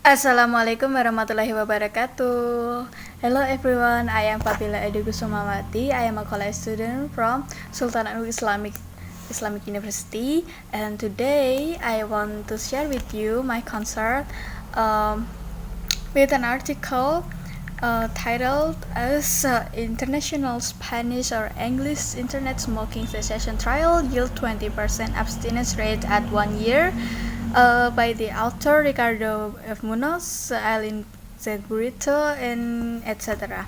Assalamualaikum warahmatullahi wabarakatuh. Hello everyone, I am Fabella Kusumawati. I am a college student from Sultanate Islamic University, and today I want to share with you my concert with an article titled as International Spanish or English Internet Smoking Cessation Trial Yield 20% Abstinence Rate at 1 year by the author Ricardo F. Munoz, Alin Z. Burrito, and etc.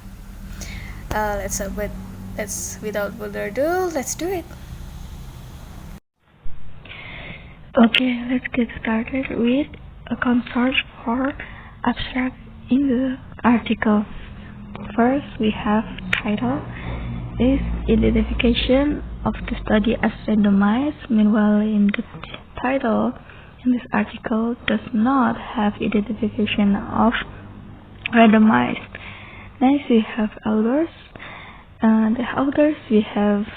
Without further ado, let's do it. Okay, let's get started with a consort for abstract in the article. First, we have title is identification of the study as randomized. Meanwhile, in the title in this article does not have identification of randomized. Next, we have authors. The authors, we have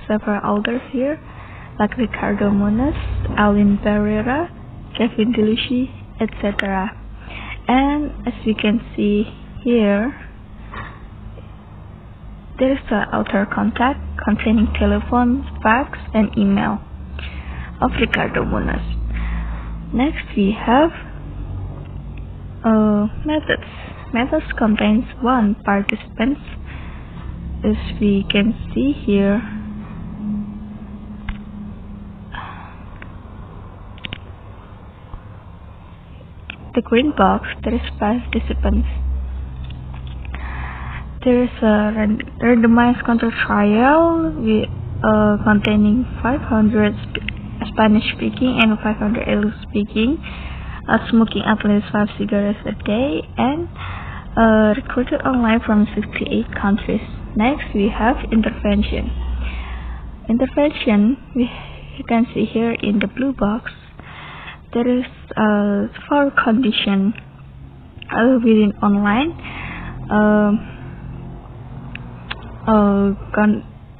several authors here, like Ricardo Munoz, Alvin Pereira, Kevin Delucci, etc. And as we can see here, there is the author contact containing telephone, fax, and email of Ricardo Munoz. Next, we have methods. Methods contains one participant, as we can see here. The green box, there is 5 participants. There is a randomized control trial containing 500 Spanish speaking and 500 English speaking, smoking at least 5 cigarettes a day, and recruited online from 68 countries. Next, we have intervention. Intervention, you can see here in the blue box, there is 4 conditions within online.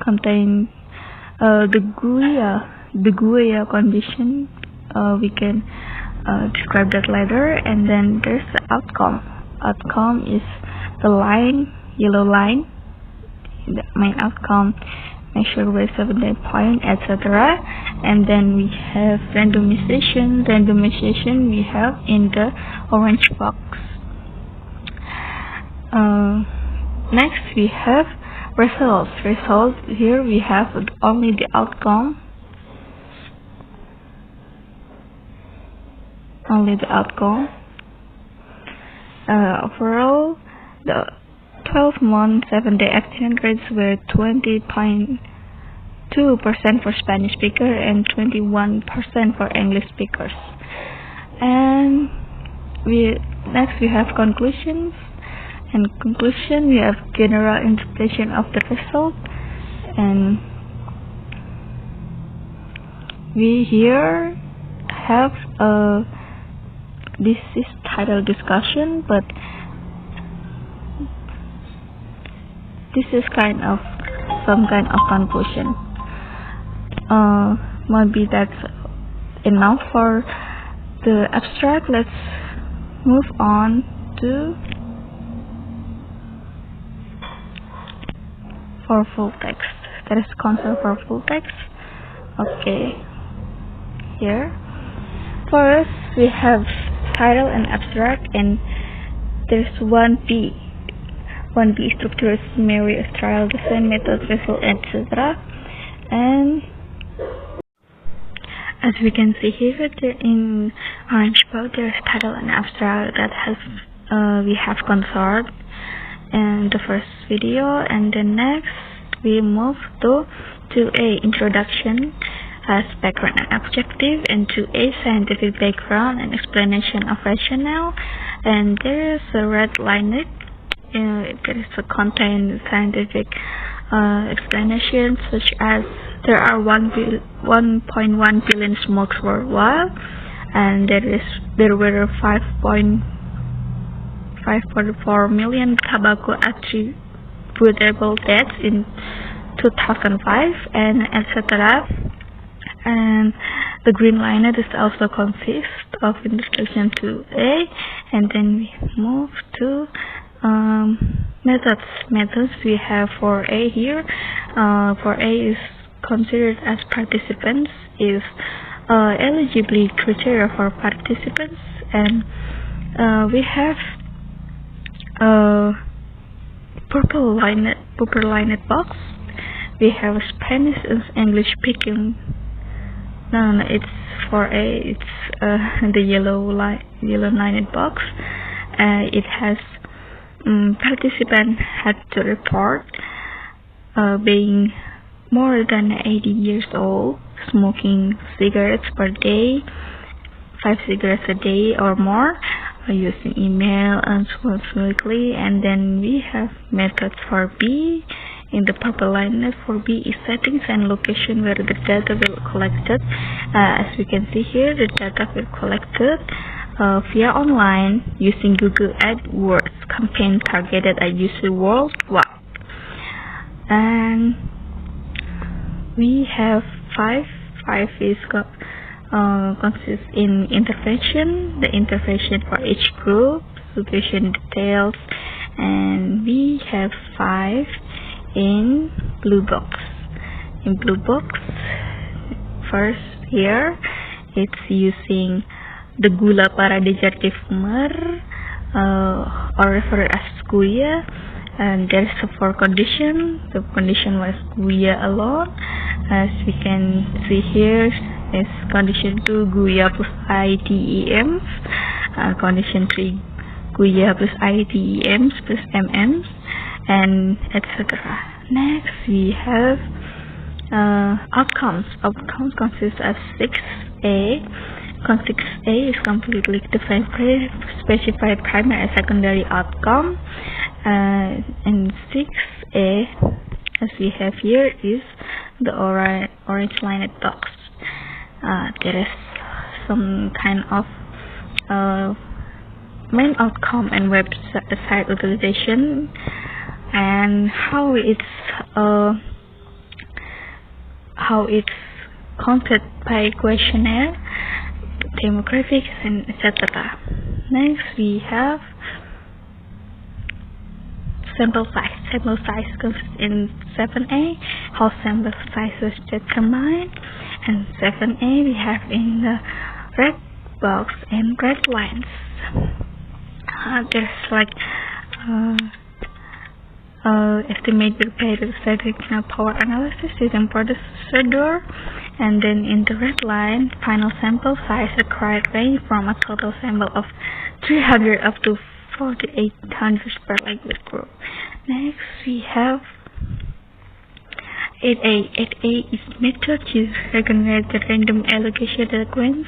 Contain the GUIA condition. We can describe that later. And then there's the outcome. Outcome is the yellow line, the main outcome, measure with 7-day point, etc. And then we have randomization. Randomization we have in the orange box. Next, we have results. Results, here we have only the outcome. Only the outcome. Overall, the 12-month 7-day abstinence rates were 20.2% for Spanish speaker and 21% for English speakers. And next we have conclusions. In conclusion, we have general interpretation of the result, and we here have this is title discussion, but this is some kind of conclusion. Maybe that's enough for the abstract. Let's move on to for full text. There is Consort for full text. Okay, here first we have title and abstract, and there's 1B. 1B structure, summary, trial, design, method, result, etc. And as we can see here, in orange box, there's title and abstract that has we have Consort in the first video, and then next we move to 2A introduction as background and objective, and 2A scientific background and explanation of rationale. And there is a red line. There is a contain scientific explanation, such as there are 1.1 billion smokes worldwide, and there were 5.44 million tobacco attributable deaths in 2005, and etc. And The green line is also consists of introduction to A, and then we move to methods. Methods we have for A here. For A is considered as participants, is eligibility criteria for participants, and we have purple lined box. We have Spanish and English speaking. No, it's for A. It's the yellow lined box. It has participant had to report being more than 80 years old, smoking cigarettes per day, 5 cigarettes a day or more, using email and weekly. And then we have methods for B. In the purple line for B is settings and location where the data will collected. As we can see here, the data will collected via online using Google AdWords campaign targeted at users worldwide. And we have 5 is consists in intervention, the intervention for each group, situation details, and we have 5 in blue box. In blue box, first here it's using the gula para desertifumer, or referred as guya, and there's a 4 condition. The condition was guya alone. As we can see here is condition 2 guya plus ITEMs, condition 3 guya plus ITEMs plus MMs, and etc. Next we have outcomes. Outcomes consist of 6A. 6A is completely defined specified primary and secondary outcome, and 6A, as we have here, is the orange lined box. There is some kind of main outcome and website utilization, and how it's counted by questionnaire, demographics, and etc. Next we have sample size. Sample size consists in 7A, how sample size was determined, and 7A we have in the red box and red lines. There's like estimate the statistical power analysis using procedure, and then in the red line, final sample size required range from a total sample of 300 up to 4,800 per language group. Next we have 8A. 8A is method to recognize the random allocation sequence.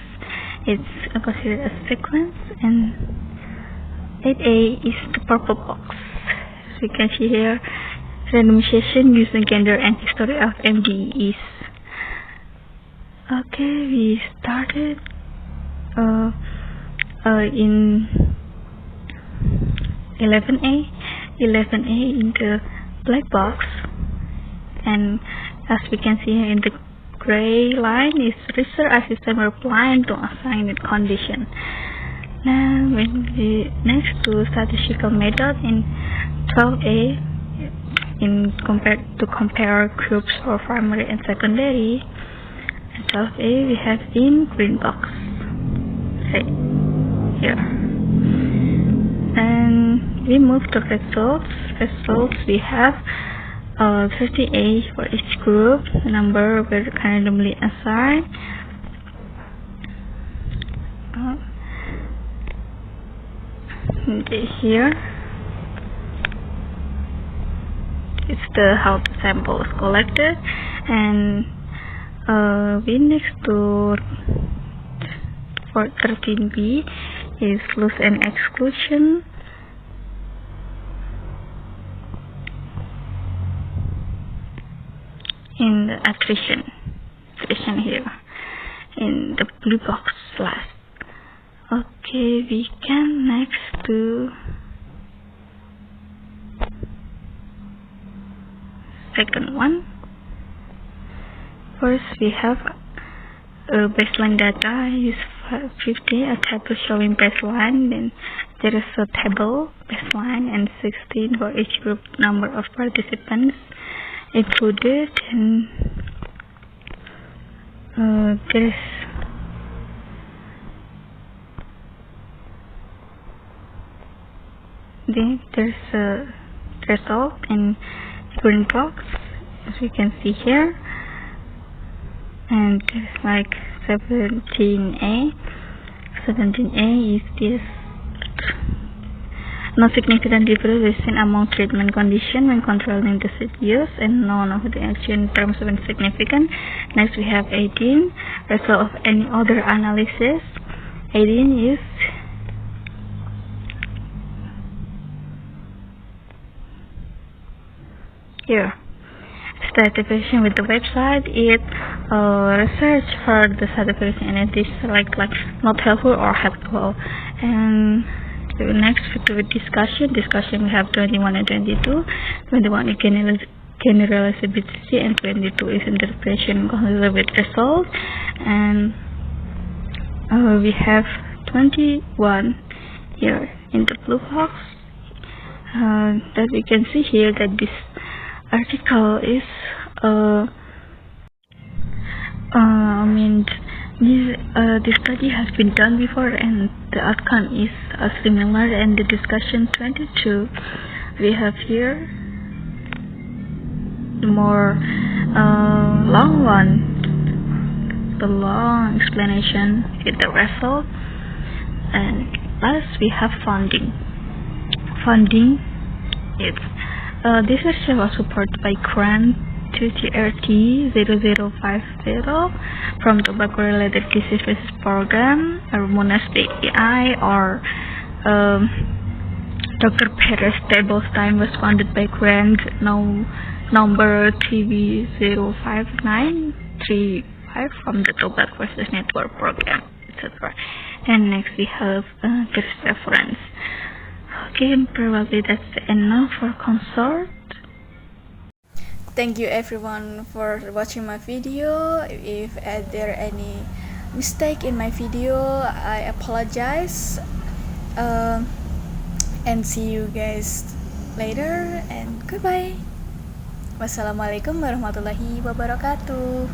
It's considered a sequence, and 8A is the purple box. As we can see here, randomization using gender and history of MDEs. Okay, we started in 11A. 11A in the black box, and as we can see here in the gray line is research assistant replying to assigned condition. Now when we next to statistical method in 12A, in compare groups for primary and secondary. In 12A we have in green box right here, and we move to results. Results we have 30A for each group. The number will randomly assigned. Here it's the how the sample is collected, and we next to for 13B is loss and exclusion. In the attrition here in the blue box last. Okay, we can next to second one. First we have baseline data is 50, a table showing baseline, then there is a table baseline and 16 for each group number of participants included, and there's a result in green box, as we can see here, and there's like 17A. 17A is this no significant difference among treatment condition when controlling the seed use, and none of the action terms of significant. Next we have 18, result of any other analysis. 18 is here. Certification with the website, it research for the certification, and it is like not helpful or helpful. And the next with discussion we have 21 and 22. 21 is generalizability and 22 is interpretation consistent with result. And we have 21 here in the blue box, that we can see here that this article is this study has been done before, and the outcome is similar. And the discussion 22, we have here the more long one, the long explanation with the result. And last we have funding. It's this research was supported by grant to TRT 0050 from Tobacco Related Diseases Program, or known as DEI, or Dr. Perez Table's time was funded by grant number TB05935 from the Tobacco Versus Network Program, etc. And next we have this reference. Okay, probably that's the end now for Consort. Thank you everyone for watching my video. If there are any mistake in my video, I apologize. And see you guys later, and goodbye. Wassalamualaikum warahmatullahi wabarakatuh.